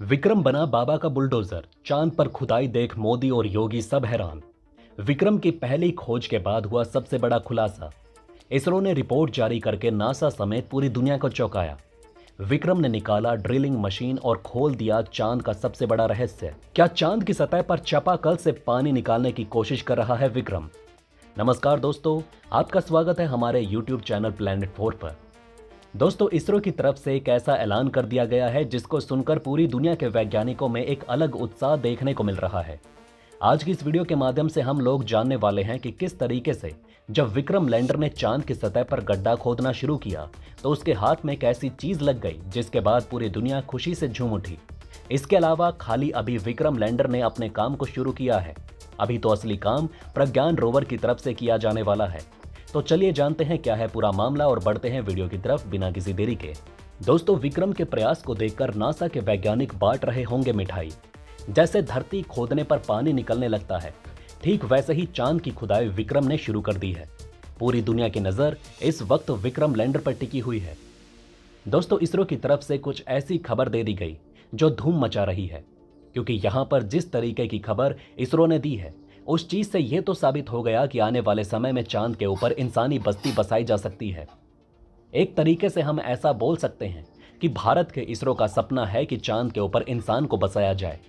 विक्रम बना बाबा का बुलडोजर, चांद पर खुदाई देख मोदी और योगी सब हैरान। विक्रम की पहली खोज के बाद हुआ सबसे बड़ा खुलासा। इसरो ने रिपोर्ट जारी करके नासा समेत पूरी दुनिया को चौंकाया। विक्रम ने निकाला ड्रिलिंग मशीन और खोल दिया चांद का सबसे बड़ा रहस्य। क्या चांद की सतह पर चापाकल से पानी निकालने की कोशिश कर रहा है विक्रम? नमस्कार दोस्तों, आपका स्वागत है हमारे YouTube चैनल प्लैनेट 4 पर। दोस्तों, इसरो की तरफ से एक ऐसा ऐलान कर दिया गया है जिसको सुनकर पूरी दुनिया के वैज्ञानिकों में एक अलग उत्साह देखने को मिल रहा है। आज की इस वीडियो के माध्यम से हम लोग जानने वाले हैं कि किस तरीके से जब विक्रम लैंडर ने चांद की सतह पर गड्ढा खोदना शुरू किया तो उसके हाथ में एक ऐसी चीज लग गई जिसके बाद पूरी दुनिया खुशी से झूम उठी। इसके अलावा खाली अभी विक्रम लैंडर ने अपने काम को शुरू किया है, अभी तो असली काम प्रज्ञान रोवर की तरफ से किया जाने वाला है। तो चलिए जानते हैं क्या है पूरा मामला और बढ़ते हैं वीडियो की तरफ बिना किसी देरी के। दोस्तों, विक्रम के प्रयास को देखकर नासा के वैज्ञानिक बांट रहे होंगे मिठाई। जैसे धरती खोदने पर पानी निकलने लगता है, ठीक वैसे ही चांद की खुदाई विक्रम ने शुरू कर दी है। पूरी दुनिया की नजर इस वक्त विक्रम लैंडर पर टिकी हुई है। दोस्तों, इसरो की तरफ से कुछ ऐसी खबर दे दी गई जो धूम मचा रही है, क्योंकि यहां पर जिस तरीके की खबर इसरो ने दी है उस चीज से यह तो साबित हो गया कि आने वाले समय में चांद के ऊपर इंसानी बस्ती बसाई जा सकती है। एक तरीके से हम ऐसा बोल सकते हैं कि भारत के इसरो का सपना है कि चांद के ऊपर इंसान को बसाया जाए।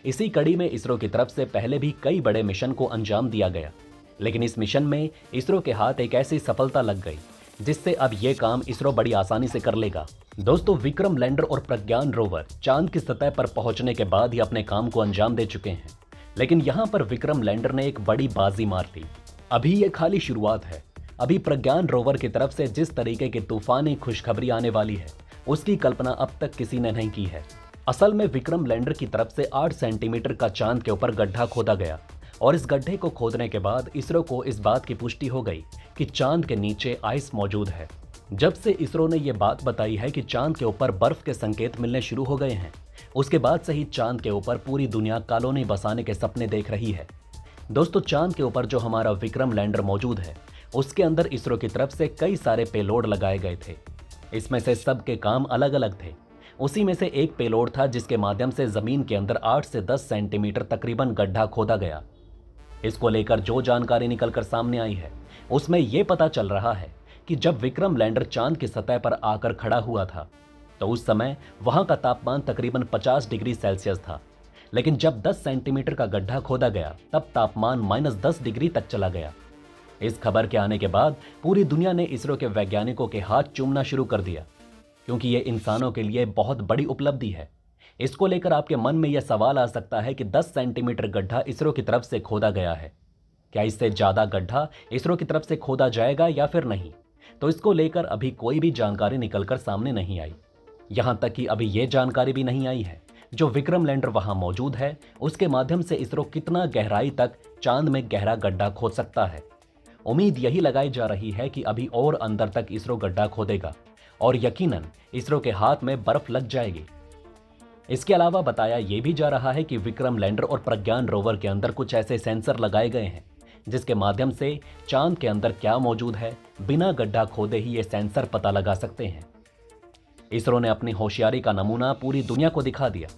इसी कड़ी में इसरो की तरफ से पहले भी कई बड़े मिशन को अंजाम दिया गया, लेकिन इस मिशन में इसरो के हाथ एक ऐसी सफलता लग गई जिससे अब यह काम इसरो बड़ी आसानी से कर लेगा। दोस्तों, विक्रम लैंडर और प्रज्ञान रोवर चांद की सतह पर पहुंचने के बाद ही अपने काम को अंजाम दे चुके हैं, लेकिन यहां पर विक्रम लैंडर ने एक बड़ी बाजी मार ली। अभी ये खाली शुरुआत है। अभी प्रज्ञान रोवर की तरफ से जिस तरीके की तूफानी खुशखबरी आने वाली है उसकी कल्पना अब तक किसी ने नहीं की है। असल में विक्रम लैंडर की तरफ से 8 सेंटीमीटर का चांद के ऊपर गड्ढा खोदा गया और इस गड्ढे को खोदने के बाद इसरो को इस बात की पुष्टि हो गई कि चांद के नीचे आइस मौजूद है। जब से इसरो ने यह बात बताई है कि चांद के ऊपर बर्फ के संकेत मिलने शुरू हो गए हैं, उसके बाद से ही चांद के ऊपर पूरी दुनिया कॉलोनी बसाने के सपने देख रही है। दोस्तों, चांद के ऊपर जो हमारा विक्रम लैंडर मौजूद है उसके अंदर इसरो की तरफ से कई सारे पेलोड लगाए गए थे। इसमें से सबके काम अलग अलग थे। उसी में से एक पेलोड था जिसके माध्यम से जमीन के अंदर 8 से 10 सेंटीमीटर तकरीबन गड्ढा खोदा गया। इसको लेकर जो जानकारी निकलकर सामने आई है उसमें यह पता चल रहा है कि जब विक्रम लैंडर चांद की सतह पर आकर खड़ा हुआ था तो उस समय वहां का तापमान तकरीबन 50 डिग्री सेल्सियस था, लेकिन जब 10 सेंटीमीटर का गड्ढा खोदा गया तब तापमान -10 डिग्री तक चला गया। इस खबर के आने के बाद पूरी दुनिया ने इसरो के वैज्ञानिकों के हाथ चूमना शुरू कर दिया, क्योंकि ये इंसानों के लिए बहुत बड़ी उपलब्धि है। इसको लेकर आपके मन में यह सवाल आ सकता है कि 10 सेंटीमीटर गड्ढा इसरो की तरफ से खोदा गया है, क्या इससे ज्यादा गड्ढा इसरो की तरफ से खोदा जाएगा या फिर नहीं? तो इसको लेकर अभी कोई भी जानकारी निकलकर सामने नहीं आई। यहां तक कि अभी यह जानकारी भी नहीं आई है जो विक्रम लैंडर वहां मौजूद है उसके माध्यम से इसरो कितना गहराई तक चांद में गहरा गड्ढा खोद सकता है। उम्मीद यही लगाई जा रही है कि अभी और अंदर तक इसरो गड्ढा खोदेगा और यकीनन इसरो के हाथ में बर्फ लग जाएगी। इसके अलावा बताया यह भी जा रहा है कि विक्रम लैंडर और प्रज्ञान रोवर के अंदर कुछ ऐसे सेंसर लगाए गए हैं जिसके माध्यम से चांद के अंदर क्या मौजूद है बिना गड्ढा खोदे ही ये सेंसर पता लगा सकते हैं। इसरो ने अपनी होशियारी का नमूना पूरी दुनिया को दिखा दिया।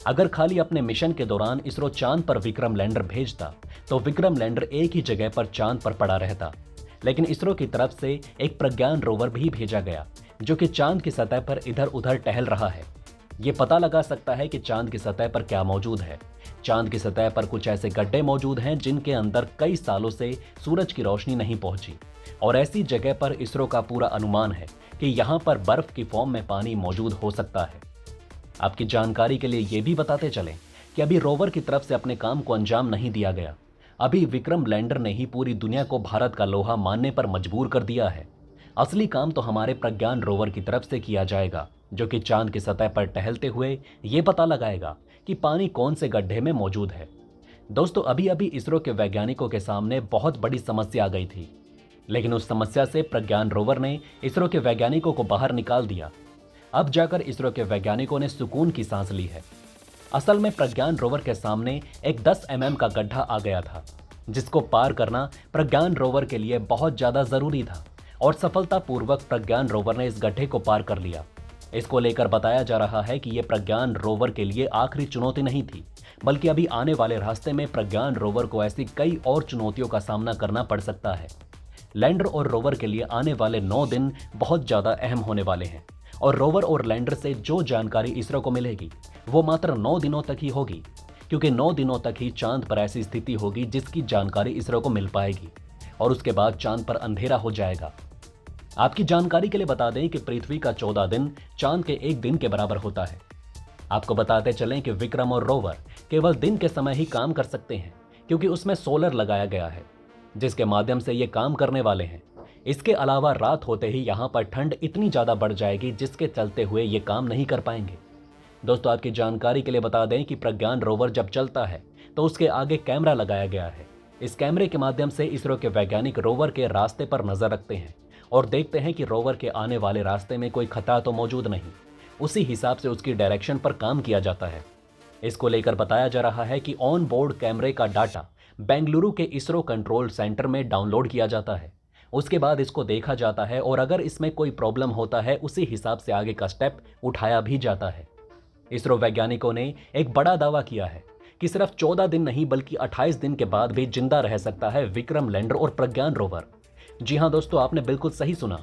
अगर खाली अपने मिशन के दौरान इसरो चांद पर विक्रम लैंडर भेजता तो विक्रम लैंडर एक ही जगह पर चांद पर पड़ा रहता, लेकिन इसरो की तरफ से एक प्रज्ञान रोवर भी भेजा गया जो कि चांद की सतह पर इधर उधर टहल रहा है। ये पता लगा सकता है कि चांद की सतह पर क्या मौजूद है। चांद की सतह पर कुछ ऐसे गड्ढे मौजूद हैं जिनके अंदर कई सालों से सूरज की रोशनी नहीं पहुंची, और ऐसी जगह पर इसरो का पूरा अनुमान है कि यहां पर बर्फ की फॉर्म में पानी मौजूद हो सकता है। आपकी जानकारी के लिए यह भी बताते चलें कि अभी रोवर की तरफ से अपने काम को अंजाम नहीं दिया गया। अभी विक्रम लैंडर ने ही पूरी दुनिया को भारत का लोहा मानने पर मजबूर कर दिया है। असली काम तो हमारे प्रज्ञान रोवर की तरफ से किया जाएगा जो कि चांद की सतह पर टहलते हुए ये पता लगाएगा कि पानी कौन से गड्ढे में मौजूद है। दोस्तों, अभी अभी इसरो के वैज्ञानिकों के सामने बहुत बड़ी समस्या आ गई थी, लेकिन उस समस्या से प्रज्ञान रोवर ने इसरो के वैज्ञानिकों को बाहर निकाल दिया। अब जाकर इसरो के वैज्ञानिकों ने सुकून की सांस ली है। असल में प्रज्ञान रोवर के सामने एक 10 mm का गड्ढा आ गया था जिसको पार करना प्रज्ञान रोवर के लिए बहुत ज्यादा जरूरी था, और सफलतापूर्वक प्रज्ञान रोवर ने इस गड्ढे को पार कर लिया। इसको लेकर बताया जा रहा है कि यह प्रज्ञान रोवर के लिए आखिरी चुनौती नहीं थी, बल्कि अभी आने वाले रास्ते में प्रज्ञान रोवर को ऐसी कई और चुनौतियों का सामना करना पड़ सकता है। लैंडर और रोवर के लिए आने वाले 9 दिन बहुत ज्यादा अहम होने वाले हैं और रोवर और लैंडर से जो जानकारी इसरो को मिलेगी वो मात्र 9 दिनों तक ही होगी, क्योंकि 9 दिनों तक ही चांद पर ऐसी स्थिति होगी जिसकी जानकारी इसरो को मिल पाएगी और उसके बाद चांद पर अंधेरा हो जाएगा। आपकी जानकारी के लिए बता दें कि पृथ्वी का 14 दिन चांद के 1 दिन के बराबर होता है। आपको बताते चलें कि विक्रम और रोवर केवल दिन के समय ही काम कर सकते हैं, क्योंकि उसमें सोलर लगाया गया है जिसके माध्यम से ये काम करने वाले हैं। इसके अलावा रात होते ही यहाँ पर ठंड इतनी ज़्यादा बढ़ जाएगी जिसके चलते हुए ये काम नहीं कर पाएंगे। दोस्तों, आपकी जानकारी के लिए बता दें कि प्रज्ञान रोवर जब चलता है तो उसके आगे कैमरा लगाया गया है। इस कैमरे के माध्यम से इसरो के वैज्ञानिक रोवर के रास्ते पर नजर रखते हैं और देखते हैं कि रोवर के आने वाले रास्ते में कोई खतरा तो मौजूद नहीं। उसी हिसाब से उसकी डायरेक्शन पर काम किया जाता है। इसको लेकर बताया जा रहा है कि ऑन बोर्ड कैमरे का डाटा बेंगलुरु के इसरो कंट्रोल सेंटर में डाउनलोड किया जाता है। उसके बाद इसको देखा जाता है और अगर इसमें कोई प्रॉब्लम होता है उसी हिसाब से आगे का स्टेप उठाया भी जाता है। इसरो वैज्ञानिकों ने एक बड़ा दावा किया है कि सिर्फ 14 दिन नहीं बल्कि 28 दिन के बाद भी जिंदा रह सकता है विक्रम लैंडर और प्रज्ञान रोवर। जी हां दोस्तों, आपने बिल्कुल सही सुना।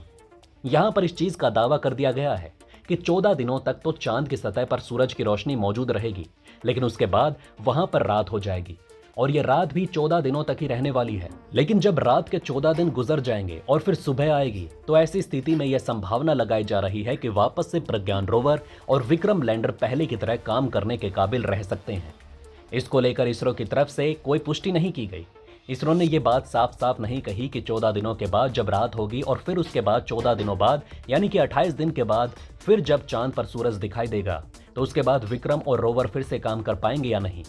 यहां पर इस चीज का दावा कर दिया गया है कि 14 दिनों तक तो चांद की सतह पर सूरज की रोशनी मौजूद रहेगी, लेकिन उसके बाद वहां पर रात हो जाएगी और यह रात भी 14 दिनों तक ही रहने वाली है। लेकिन जब रात के 14 दिन गुजर जाएंगे और फिर सुबह आएगी तो ऐसी स्थिति में यह संभावना लगाई जा रही है कि वापस से प्रज्ञान रोवर और विक्रम लैंडर पहले की तरह काम करने के काबिल रह सकते हैं। इसको लेकर इसरो की तरफ से कोई पुष्टि नहीं की गई। इसरो ने यह बात साफ साफ नहीं कही कि 14 दिनों के बाद जब रात होगी और फिर उसके बाद 14 दिनों बाद यानी कि 28 दिन के बाद फिर जब चांद पर सूरज दिखाई देगा तो उसके बाद विक्रम और रोवर फिर से काम कर पाएंगे या नहीं,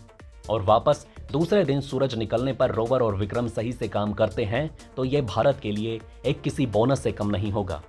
और वापस दूसरे दिन सूरज निकलने पर रोवर और विक्रम सही से काम करते हैं तो यह भारत के लिए एक किसी बोनस से कम नहीं होगा।